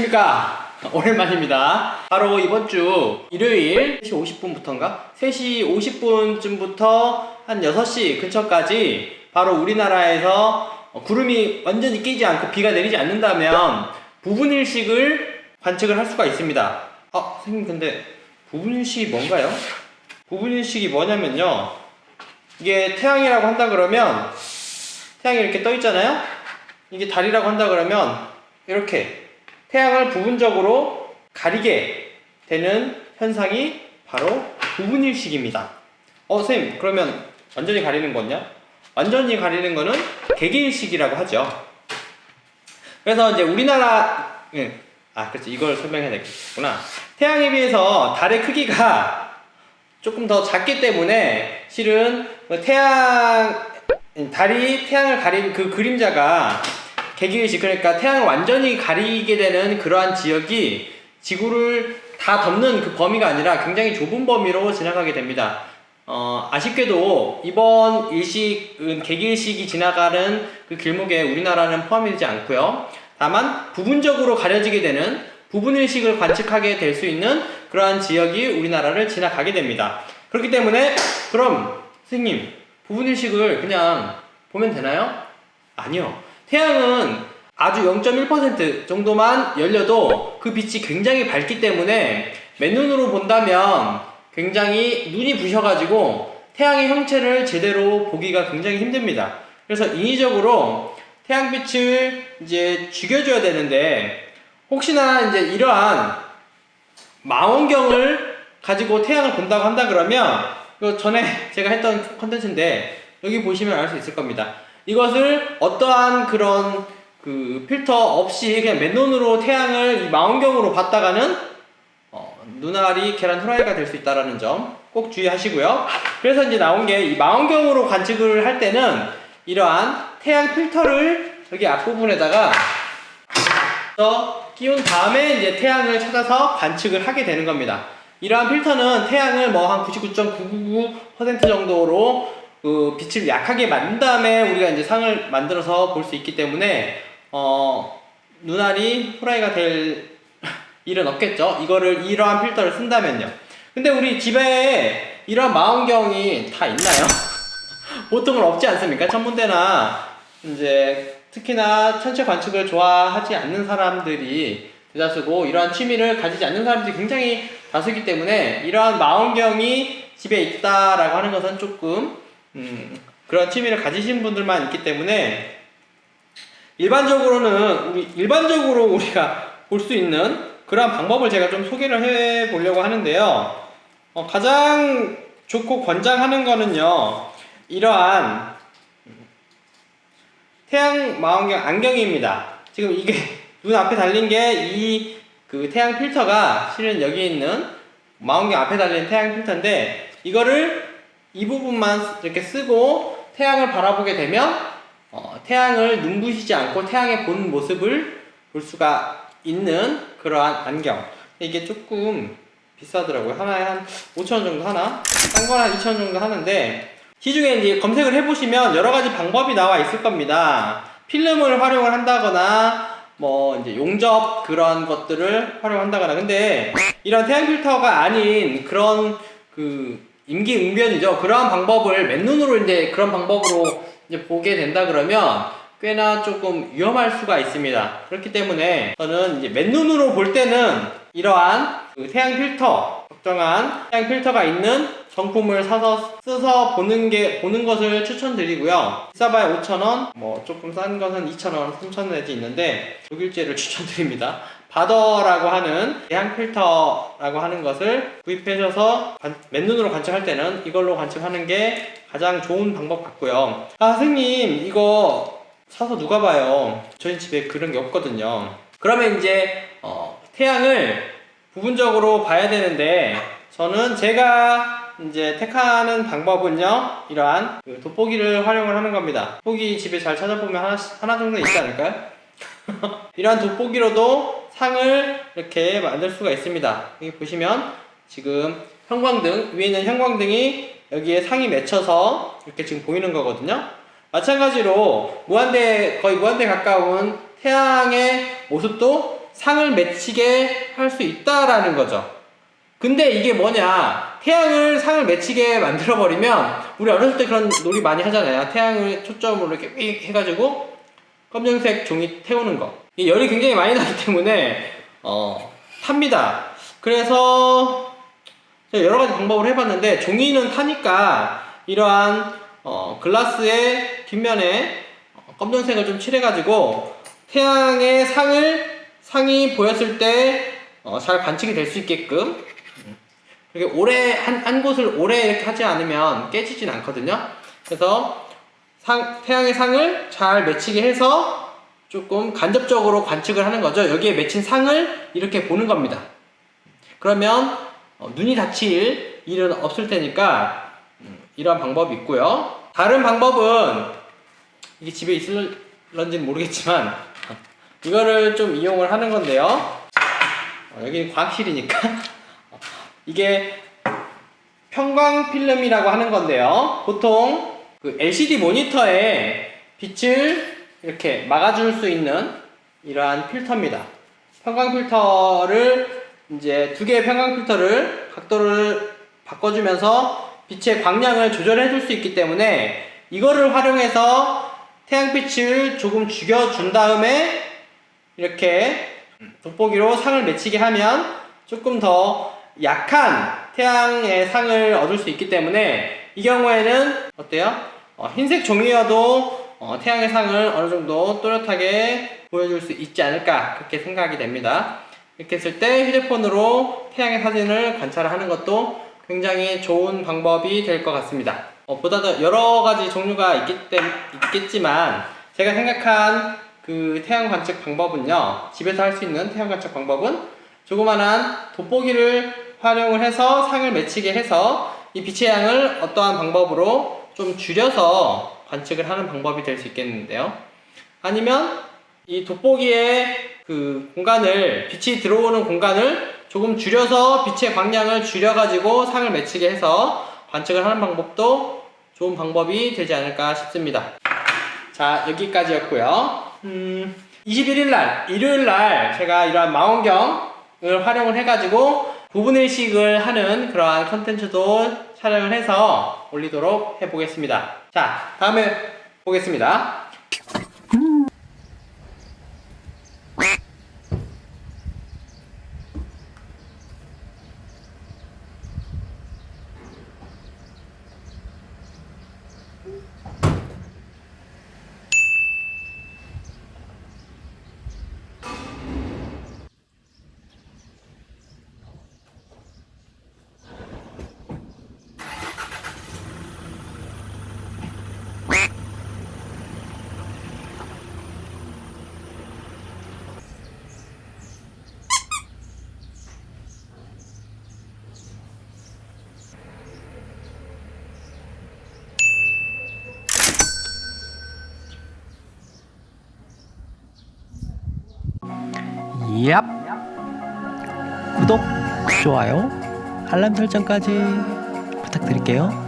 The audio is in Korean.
안녕하십니까. 오랜만입니다. 바로 이번 주 일요일 3시 50분부터인가? 3시 50분쯤부터 한 6시 근처까지 바로 우리나라에서 구름이 완전히 끼지 않고 비가 내리지 않는다면 부분일식을 관측을 할 수가 있습니다. 선생님, 근데 부분일식이 뭔가요? 부분일식이 뭐냐면요, 이게 태양이라고 한다 그러면 태양이 이렇게 떠 있잖아요. 이게 달이라고 한다 그러면 이렇게 태양을 부분적으로 가리게 되는 현상이 바로 부분일식입니다. 선생님, 그러면 완전히 가리는 거냐? 완전히 가리는 거는 개개일식이라고 하죠. 그래서 이제 우리나라, 그렇지, 이걸 설명해야 되겠구나. 태양에 비해서 달의 크기가 조금 더 작기 때문에 실은 달이 태양을 가린 그 그림자가 개기일식, 그러니까 태양을 완전히 가리게 되는 그러한 지역이 지구를 다 덮는 그 범위가 아니라 굉장히 좁은 범위로 지나가게 됩니다. 아쉽게도 이번 일식은 개기일식이 지나가는 그 길목에 우리나라는 포함이 되지 않고요. 다만 부분적으로 가려지게 되는 부분일식을 관측하게 될 수 있는 그러한 지역이 우리나라를 지나가게 됩니다. 그렇기 때문에 그럼 선생님, 부분일식을 그냥 보면 되나요? 아니요. 태양은 아주 0.1% 정도만 열려도 그 빛이 굉장히 밝기 때문에 맨눈으로 본다면 굉장히 눈이 부셔가지고 태양의 형체를 제대로 보기가 굉장히 힘듭니다. 그래서 인위적으로 태양빛을 이제 죽여줘야 되는데, 혹시나 이제 이러한 망원경을 가지고 태양을 본다고 한다 그러면, 이거 전에 제가 했던 컨텐츠인데 여기 보시면 알 수 있을 겁니다. 이것을 어떠한 그런 그 필터 없이 그냥 맨눈으로 태양을 이 망원경으로 봤다가는 눈알이 계란 후라이가 될 수 있다는 점 꼭 주의하시고요. 그래서 이제 나온 게, 이 망원경으로 관측을 할 때는 이러한 태양 필터를 여기 앞부분에다가 끼운 다음에 이제 태양을 찾아서 관측을 하게 되는 겁니다. 이러한 필터는 태양을 뭐 한 99.999% 정도로 그 빛을 약하게 만든 다음에 우리가 이제 상을 만들어서 볼 수 있기 때문에 눈알이 후라이가 될 일은 없겠죠. 이러한 필터를 쓴다면요. 근데 우리 집에 이러한 망원경이 다 있나요? 보통은 없지 않습니까? 천문대나 이제 특히나 천체 관측을 좋아하지 않는 사람들이 대다수고, 이러한 취미를 가지지 않는 사람들이 굉장히 다수이기 때문에 일어난 망원경이 집에 있다라고 하는 것은 조금 그런 취미를 가지신 분들만 있기 때문에, 일반적으로 우리가 볼 수 있는 그러한 방법을 제가 좀 소개를 해 보려고 하는데요. 가장 좋고 권장하는 거는요, 이러한 태양 망원경 안경입니다. 지금 이게 눈 앞에 달린 게 그 태양 필터가 실은 여기 있는 망원경 앞에 달린 태양 필터인데, 이거를 이 부분만 이렇게 쓰고 태양을 바라보게 되면 태양을 눈부시지 않고 태양의 본 모습을 볼 수가 있는 그러한 안경. 이게 조금 비싸더라고요. 하나에 한 5,000원 정도 하나? 딴 건 한 2,000원 정도 하는데, 시중에 이제 검색을 해보시면 여러 가지 방법이 나와 있을 겁니다. 필름을 활용을 한다거나 뭐 이제 용접 그런 것들을 활용한다거나. 근데 이런 태양 필터가 아닌 그런 그 임기응변이죠. 그러한 방법을 맨눈으로 이제 그런 방법으로 이제 보게 된다 그러면 꽤나 조금 위험할 수가 있습니다. 그렇기 때문에 저는 이제 맨눈으로 볼 때는 이러한 그 태양 필터, 적정한 태양 필터가 있는 정품을 써서 보는 것을 추천드리고요. 비싸봐야 5,000원, 뭐 조금 싼 것은 2,000원, 3,000원 내지 있는데, 독일제를 추천드립니다. 바더라고 하는 태양 필터라고 하는 것을 구입하셔서 맨눈으로 관측할 때는 이걸로 관측하는 게 가장 좋은 방법 같고요. 선생님, 이거 사서 누가 봐요? 저희 집에 그런 게 없거든요. 그러면 이제 태양을 부분적으로 봐야 되는데, 저는 제가 이제 택하는 방법은요, 이러한 그 돋보기를 활용을 하는 겁니다. 돋보기 집에 잘 찾아보면 하나 정도 있지 않을까요? 이러한 돋보기로도 상을 이렇게 만들 수가 있습니다. 여기 보시면 지금 형광등, 위에 있는 형광등이 여기에 상이 맺혀서 이렇게 지금 보이는 거거든요. 마찬가지로 거의 무한대 가까운 태양의 모습도 상을 맺히게 할 수 있다라는 거죠. 근데 이게 뭐냐, 태양을 상을 맺히게 만들어 버리면, 우리 어렸을 때 그런 놀이 많이 하잖아요. 태양을 초점으로 이렇게 삑 해가지고 검정색 종이 태우는 거. 이 열이 굉장히 많이 나기 때문에 탑니다. 그래서 제가 여러 가지 방법을 해봤는데, 종이는 타니까 이러한 글라스의 뒷면에 검정색을 좀 칠해가지고 태양의 상이 보였을 때 잘 관측이 될 수 있게끔, 이렇게 오래 한 곳을 오래 이렇게 하지 않으면 깨지진 않거든요. 그래서 태양의 상을 잘 맺히게 해서 조금 간접적으로 관측을 하는 거죠. 여기에 맺힌 상을 이렇게 보는 겁니다. 그러면 눈이 다칠 일은 없을 테니까 이런 방법이 있고요. 다른 방법은, 이게 집에 있을런지는 모르겠지만 이거를 좀 이용을 하는 건데요. 여기는 과학실이니까 이게 편광필름이라고 하는 건데요. 보통 그 LCD 모니터에 빛을 이렇게 막아줄 수 있는 이러한 필터입니다. 편광 필터를 이제 두 개의 편광 필터를 각도를 바꿔주면서 빛의 광량을 조절해 줄 수 있기 때문에, 이거를 활용해서 태양빛을 조금 죽여준 다음에 이렇게 돋보기로 상을 맺히게 하면 조금 더 약한 태양의 상을 얻을 수 있기 때문에, 이 경우에는 어때요? 흰색 종이여도 태양의 상을 어느 정도 또렷하게 보여줄 수 있지 않을까, 그렇게 생각이 됩니다. 이렇게 했을 때 휴대폰으로 태양의 사진을 관찰하는 것도 굉장히 좋은 방법이 될 것 같습니다. 보다 더 여러 가지 종류가 있겠지만, 제가 생각한 그 태양 관측 방법은요, 집에서 할 수 있는 태양 관측 방법은 조그만한 돋보기를 활용을 해서 상을 맺히게 해서 이 빛의 양을 어떠한 방법으로 좀 줄여서 관측을 하는 방법이 될 수 있겠는데요. 아니면 이 돋보기의 그 공간을, 빛이 들어오는 공간을 조금 줄여서 빛의 광량을 줄여가지고 상을 맺히게 해서 관측을 하는 방법도 좋은 방법이 되지 않을까 싶습니다. 자, 여기까지였고요. 21일날, 일요일날 제가 이러한 망원경을 활용을 해가지고 부분일식을 하는 그러한 컨텐츠도 촬영을 해서 올리도록 해보겠습니다. 자, 다음에 보겠습니다. 얍! 구독, 좋아요, 알람 설정까지 부탁드릴게요.